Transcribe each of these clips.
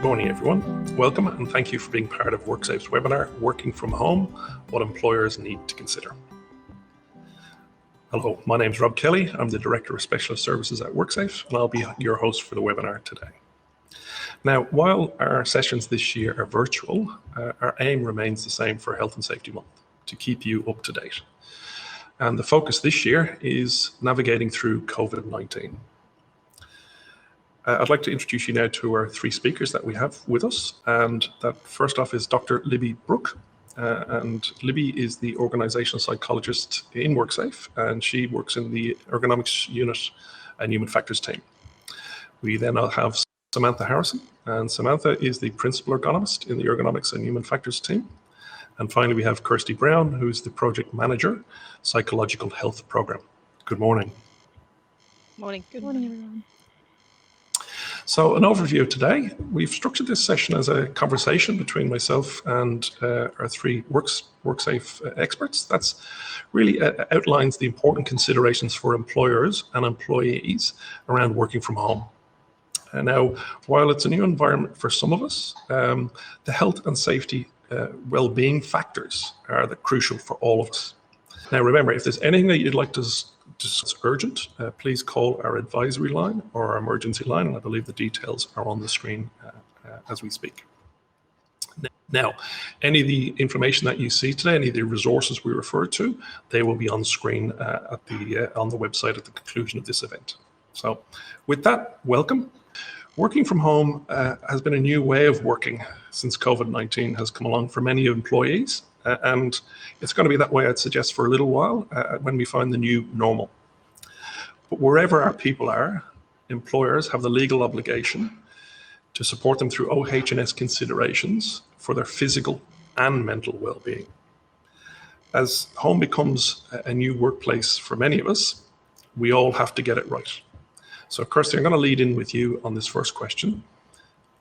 morning, everyone. Welcome and thank you for being part of WorkSafe's webinar, Working from Home, What Employers Need to Consider. Hello, my name is Rob Kelly. I'm the Director of Specialist Services at WorkSafe, and I'll be your host for the webinar today. Now, while our sessions this year are virtual, our aim remains the same for Health and Safety Month, to keep you up to date. And the focus this year is navigating through COVID-19. I'd like to introduce you now to our three speakers that we have with us. And that first off is Dr. Libby Brook. And Libby is the organizational psychologist in WorkSafe, and she works in the ergonomics unit and human factors team. We then have Samantha Harrison, and Samantha is the principal ergonomist in the ergonomics and human factors team. And finally, we have Kirsty Brown, who's the project manager, psychological health program. Good morning. Morning. Good morning, everyone. So an overview of today, we've structured this session as a conversation between myself and our three WorkSafe experts. That's really outlines the important considerations for employers and employees around working from home. And now, while it's a new environment for some of us, the health and safety well-being factors are crucial for all of us. Now, remember, if there's anything that you'd like to discuss urgent, please call our advisory line or our emergency line, and I believe the details are on the screen as we speak. Now, any of the information that you see today, any of the resources we refer to, they will be on screen on the website at the conclusion of this event. So with that, welcome. Working from home has been a new way of working since COVID-19 has come along for many employees. And it's going to be that way, I'd suggest, for a little while when we find the new normal. But wherever our people are, employers have the legal obligation to support them through OH&S considerations for their physical and mental well-being. As home becomes a new workplace for many of us, we all have to get it right. So, Kirsty, I'm going to lead in with you on this first question.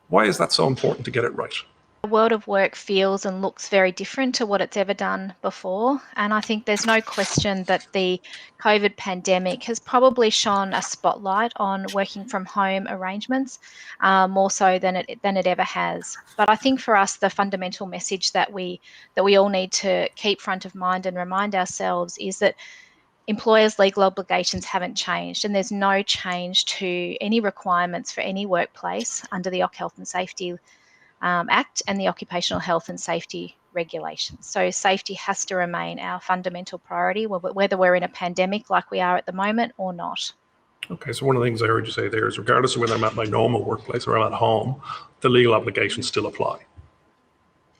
Why is that so important to get it right? The world of work feels and looks very different to what it's ever done before. And I think there's no question that the COVID pandemic has probably shone a spotlight on working from home arrangements more so than it ever has. But I think for us, the fundamental message that we all need to keep front of mind and remind ourselves is that employers' legal obligations haven't changed, and there's no change to any requirements for any workplace under the Occ Health and Safety Act and the Occupational Health and Safety Regulations. So safety has to remain our fundamental priority, whether we're in a pandemic like we are at the moment or not. Okay, so one of the things I heard you say there is regardless of whether I'm at my normal workplace or I'm at home, the legal obligations still apply.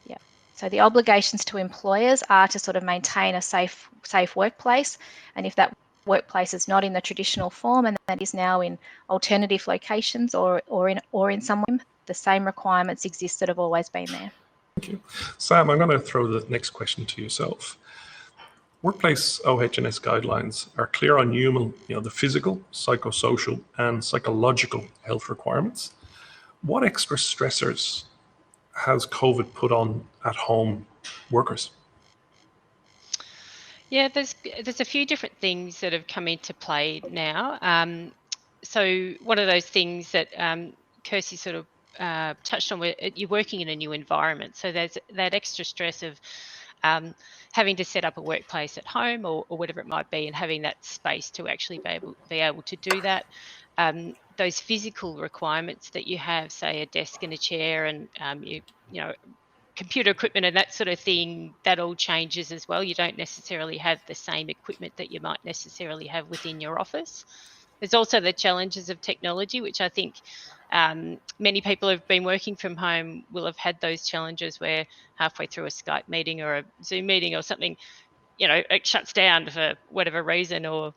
Yeah. So the obligations to employers are to sort of maintain a safe workplace, and if that workplace is not in the traditional form and that is now in alternative locations or in some way, the same requirements exist that have always been there. Thank you. Sam, I'm going to throw the next question to yourself. Workplace OH&S guidelines are clear on the physical, psychosocial, and psychological health requirements. What extra stressors has COVID put on at-home workers? Yeah, there's a few different things that have come into play now. So one of those things that Kirsty sort of touched on, where you're working in a new environment. So there's that extra stress of having to set up a workplace at home or whatever it might be, and having that space to actually be able to do that. Those physical requirements that you have, say a desk and a chair, and you know computer equipment and that sort of thing, that all changes as well. You don't necessarily have the same equipment that you might necessarily have within your office. There's also the challenges of technology, which I think many people who've been working from home will have had those challenges where halfway through a Skype meeting or a Zoom meeting or something, it shuts down for whatever reason, or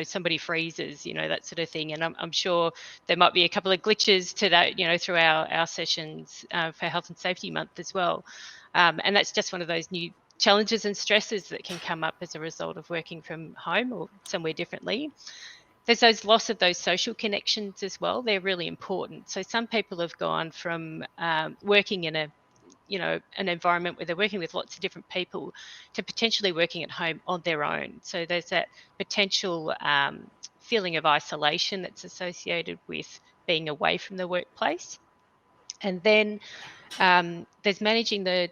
somebody freezes, that sort of thing. And I'm sure there might be a couple of glitches to that, through our sessions for Health and Safety Month as well. And that's just one of those new challenges and stresses that can come up as a result of working from home or somewhere differently. There's those loss of those social connections as well. They're really important. So some people have gone from working in an environment where they're working with lots of different people to potentially working at home on their own. So there's that potential feeling of isolation that's associated with being away from the workplace. And then there's managing the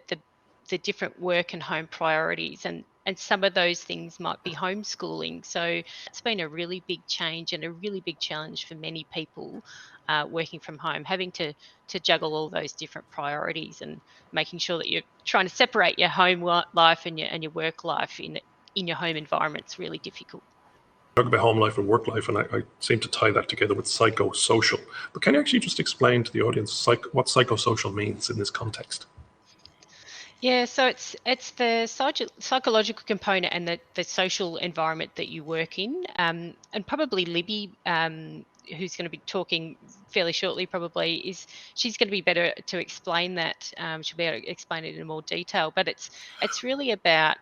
different work and home priorities, and some of those things might be homeschooling. So it's been a really big change and a really big challenge for many people working from home, having to juggle all those different priorities and making sure that you're trying to separate your home life and your work life in your home environment's really difficult. Talk about home life and work life, and I seem to tie that together with psychosocial. But can you actually just explain to the audience what psychosocial means in this context? Yeah, so it's the psychological component and the social environment that you work in, and probably Libby, who's going to be talking fairly shortly, probably she's going to be better to explain that. She'll be able to explain it in more detail, but it's really about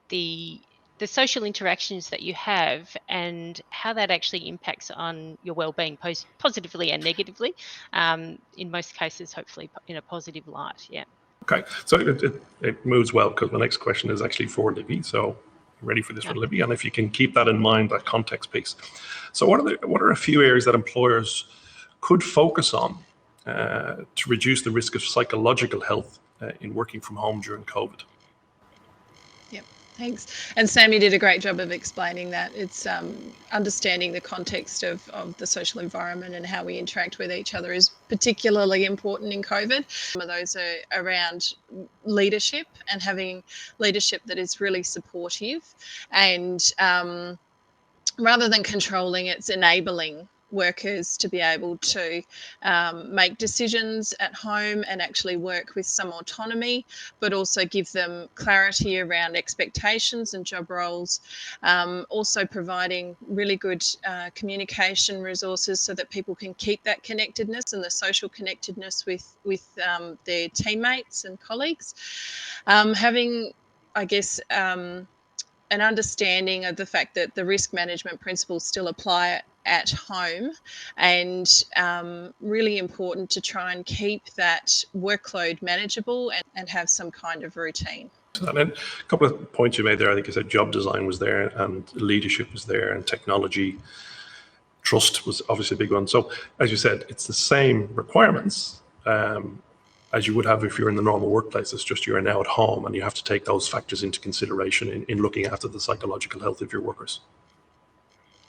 the social interactions that you have and how that actually impacts on your well-being, positively and negatively. In most cases, hopefully in a positive light. Yeah. Okay, so it moves well, because the next question is actually for Libby. So ready for this one, Libby? And if you can keep that in mind, that context piece. So what are a few areas that employers could focus on to reduce the risk of psychological health in working from home during COVID? Thanks. And Sam, you did a great job of explaining that. It's understanding the context of the social environment and how we interact with each other is particularly important in COVID. Some of those are around leadership and having leadership that is really supportive, and rather than controlling, it's enabling workers to be able to make decisions at home and actually work with some autonomy, but also give them clarity around expectations and job roles. Also providing really good communication resources so that people can keep that connectedness and the social connectedness with their teammates and colleagues. Having, I guess, an understanding of the fact that the risk management principles still apply at home, and really important to try and keep that workload manageable and have some kind of routine. And a couple of points you made there. I think you said job design was there, and leadership was there, and technology. Trust was obviously a big one. So as you said, it's the same requirements as you would have if you're in the normal workplace. It's just you're now at home, and you have to take those factors into consideration in looking after the psychological health of your workers.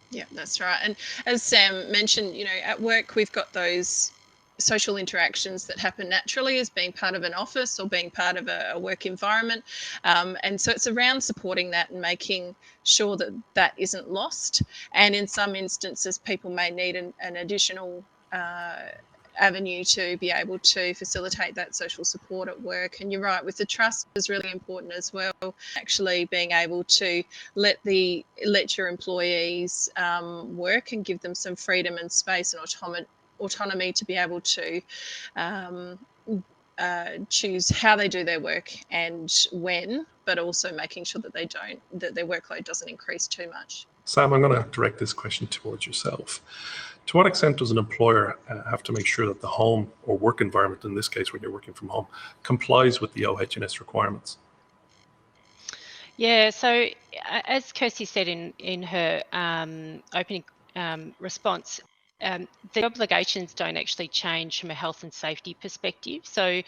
Yeah, that's right. And as Sam mentioned, at work we've got those social interactions that happen naturally as being part of an office or being part of a work environment. And so it's around supporting that and making sure that that isn't lost. And in some instances, people may need an additional avenue to be able to facilitate that social support at work. And you're right, with the trust is really important as well. Actually being able to let your employees work and give them some freedom and space and autonomy to be able to choose how they do their work and when, but also making sure that that their workload doesn't increase too much. Sam, I'm going to direct this question towards yourself. To what extent does an employer have to make sure that the home or work environment, in this case when you're working from home, complies with the OH&S requirements? Yeah, so as Kirsty said in her opening response, the obligations don't actually change from a health and safety perspective. So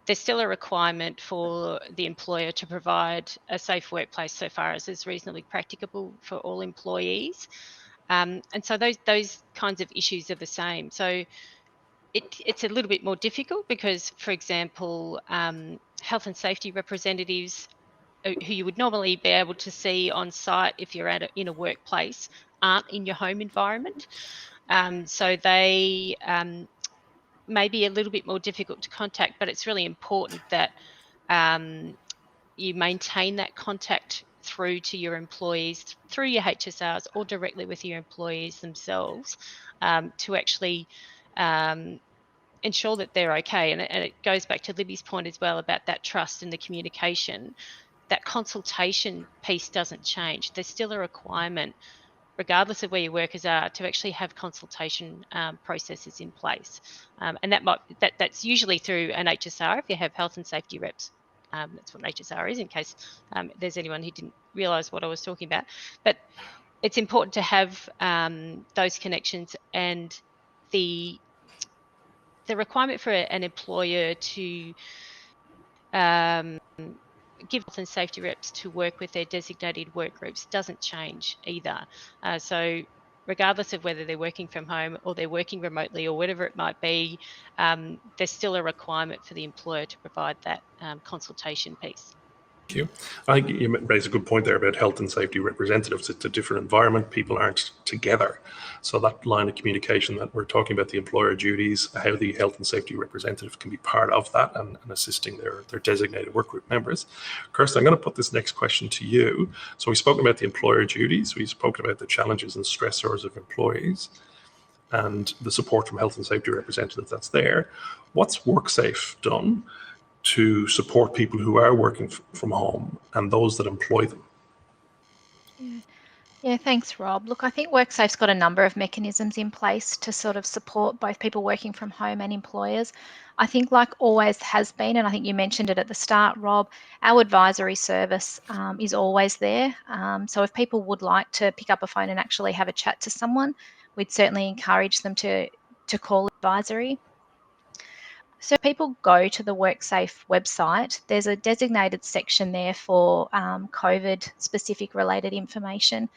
there's still a requirement for the employer to provide a safe workplace so far as is reasonably practicable for all employees. And so those kinds of issues are the same. So it's a little bit more difficult because, for example, health and safety representatives who you would normally be able to see on site if you're in a workplace aren't in your home environment. So they may be a little bit more difficult to contact, but it's really important that you maintain that contact through to your employees, through your HSRs or directly with your employees themselves, to actually ensure that they're okay. And it goes back to Libby's point as well about that trust and the communication. That consultation piece doesn't change. There's still a requirement, regardless of where your workers are, to actually have consultation processes in place. And that's usually through an HSR if you have health and safety reps. That's what an HSR is, in case there's anyone who didn't realise what I was talking about. But it's important to have those connections, and the the requirement for an employer to give health and safety reps to work with their designated work groups doesn't change either. So regardless of whether they're working from home or they're working remotely or whatever it might be, there's still a requirement for the employer to provide that consultation piece. Thank you. I think you raised a good point there about health and safety representatives. It's a different environment. People aren't together. So that line of communication that we're talking about, the employer duties, how the health and safety representative can be part of that and assisting their designated work group members. Kirsten, I'm going to put this next question to you. So we've spoken about the employer duties. We've spoken about the challenges and stressors of employees and the support from health and safety representatives that's there. What's WorkSafe done to support people who are working from home and those that employ them? Yeah, thanks, Rob. Look, I think WorkSafe's got a number of mechanisms in place to sort of support both people working from home and employers. I think, like always has been, and I think you mentioned it at the start, Rob, our advisory service is always there. So if people would like to pick up a phone and actually have a chat to someone, we'd certainly encourage them to call advisory. So people go to the WorkSafe website. There's a designated section there for COVID-specific related information.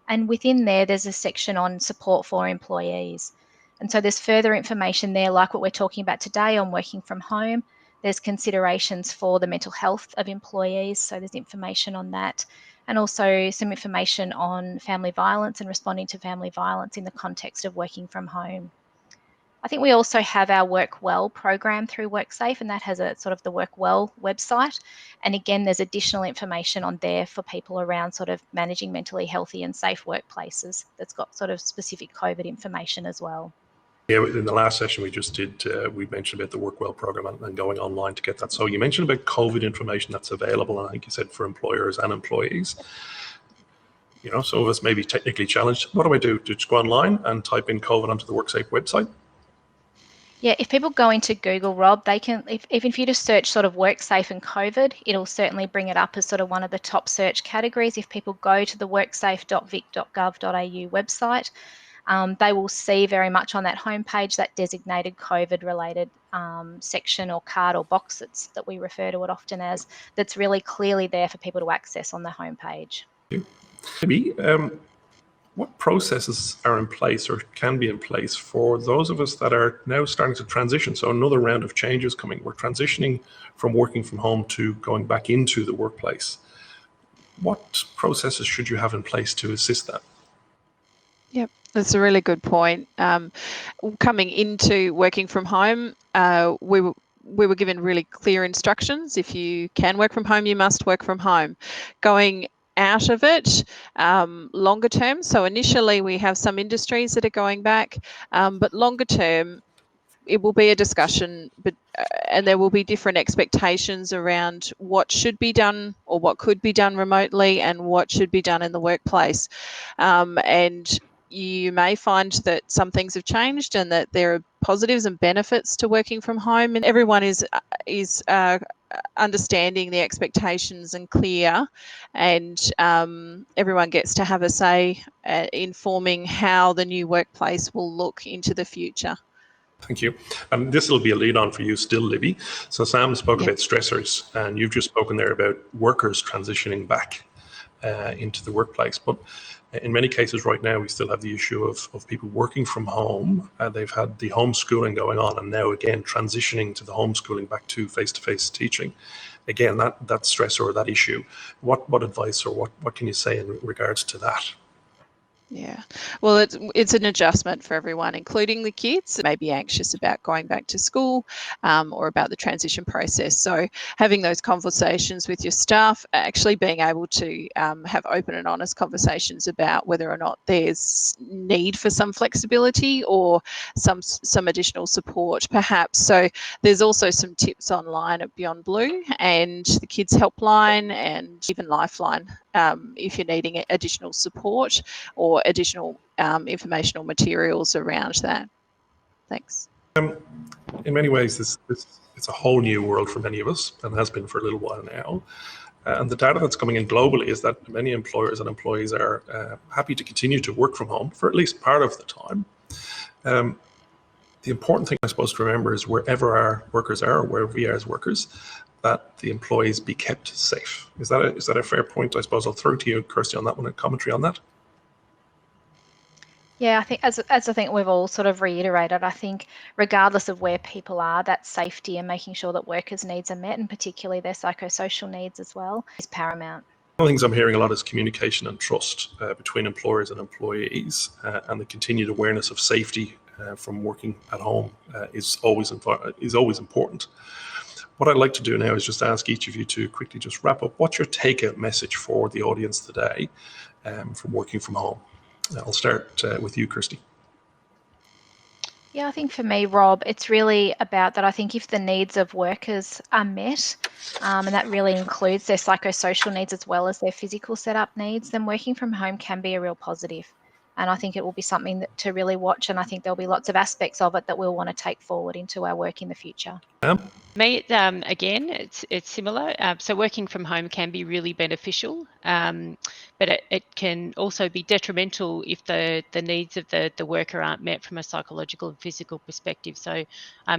And within there's a section on support for employees. And so there's further information there, like what we're talking about today on working from home. There's considerations for the mental health of employees. So there's information on that. And also some information on family violence and responding to family violence in the context of working from home. I think we also have our Work Well program through WorkSafe, and that has a sort of the Work Well website. And again, there's additional information on there for people around sort of managing mentally healthy and safe workplaces. That's got sort of specific COVID information as well. Yeah, in the last session we just did, we mentioned about the Work Well program and going online to get that. So you mentioned about COVID information that's available, and I think you said for employers and employees. You know, some of us may be technically challenged. What do I do? Just go online and type in COVID onto the WorkSafe website? Yeah, if people go into Google, Rob, they can, if you just search sort of WorkSafe and COVID, it'll certainly bring it up as sort of one of the top search categories. If people go to the worksafe.vic.gov.au website, they will see very much on that homepage that designated COVID-related section or card or box that we refer to it often as, that's really clearly there for people to access on the homepage. Maybe, what processes are in place or can be in place for those of us that are now starting to transition? So another round of changes coming. We're transitioning from working from home to going back into the workplace. What processes should you have in place to assist that? Yep, that's a really good point. Coming into working from home, we were given really clear instructions. If you can work from home, you must work from home. Going out of it longer term, so initially we have some industries that are going back, but longer term it will be a discussion, and there will be different expectations around what should be done or what could be done remotely and what should be done in the workplace. And you may find that some things have changed and that there are positives and benefits to working from home, and everyone is understanding the expectations and clear, and everyone gets to have a say in forming how the new workplace will look into the future. Thank you. This will be a lead on for you still, Libby. So Sam spoke about stressors, and you've just spoken there about workers transitioning back into the workplace. But in many cases right now, we still have the issue of people working from home. They've had the homeschooling going on, and now again transitioning to the homeschooling back to face-to-face teaching. Again, that stress or that issue. What advice or what can you say in regards to that? Yeah, well, it's an adjustment for everyone, including the kids that may be anxious about going back to school or about the transition process. So having those conversations with your staff, actually being able to have open and honest conversations about whether or not there's need for some flexibility or some additional support perhaps. So there's also some tips online at Beyond Blue and the Kids Helpline and even Lifeline if you're needing additional support or additional informational materials around that. Thanks. In many ways, it's a whole new world for many of us, and has been for a little while now. And the data that's coming in globally is that many employers and employees are happy to continue to work from home for at least part of the time. The important thing, I suppose, to remember is wherever our workers are, or wherever we are as workers, that the employees be kept safe. Is that a fair point? I suppose I'll throw to you, Kirsty, on that one, a commentary on that. Yeah, I think as I think we've all sort of reiterated, I think regardless of where people are, that safety and making sure that workers' needs are met, and particularly their psychosocial needs as well, is paramount. One of the things I'm hearing a lot is communication and trust between employers and employees, and the continued awareness of safety from working at home is always important. What I'd like to do now is just ask each of you to quickly just wrap up. What's your takeout message for the audience today from working from home? I'll start with you, Kirsty. Yeah, I think for me, Rob, it's really about that. I think if the needs of workers are met, and that really includes their psychosocial needs as well as their physical setup needs, then working from home can be a real positive. And I think it will be something to really watch, and I think there'll be lots of aspects of it that we'll want to take forward into our work in the future. Me, again, it's similar. So working from home can be really beneficial, but it can also be detrimental if the needs of the worker aren't met from a psychological and physical perspective. So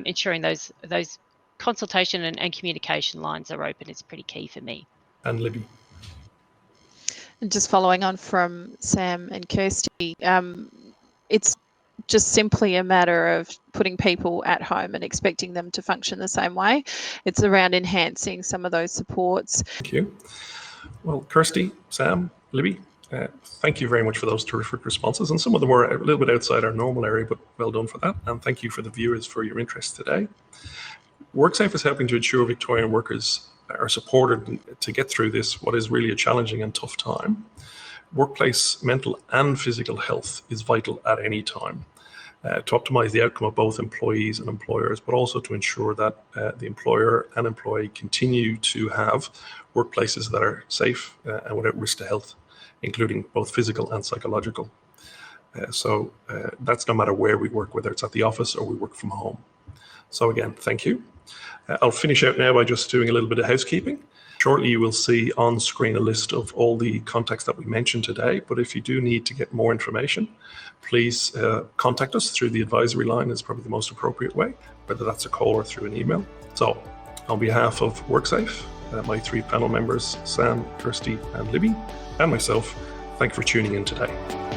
ensuring those consultation and communication lines are open is pretty key for me. And Libby. And just following on from Sam and Kirsty, it's just simply a matter of putting people at home and expecting them to function the same way. It's around enhancing some of those supports. Thank you. Well, Kirsty, Sam, Libby, thank you very much for those terrific responses. And some of them were a little bit outside our normal area, but well done for that. And thank you for the viewers for your interest today. WorkSafe is helping to ensure Victorian workers are supported to get through this, what is really a challenging and tough time. Workplace mental and physical health is vital at any time to optimize the outcome of both employees and employers, but also to ensure that the employer and employee continue to have workplaces that are safe and without risk to health, including both physical and psychological. So that's no matter where we work, whether it's at the office or we work from home. So again, thank you. I'll finish out now by just doing a little bit of housekeeping. Shortly, you will see on screen a list of all the contacts that we mentioned today. But if you do need to get more information, please contact us through the advisory line is probably the most appropriate way, whether that's a call or through an email. So on behalf of WorkSafe, my three panel members, Sam, Kirsty and Libby, and myself, thank you for tuning in today.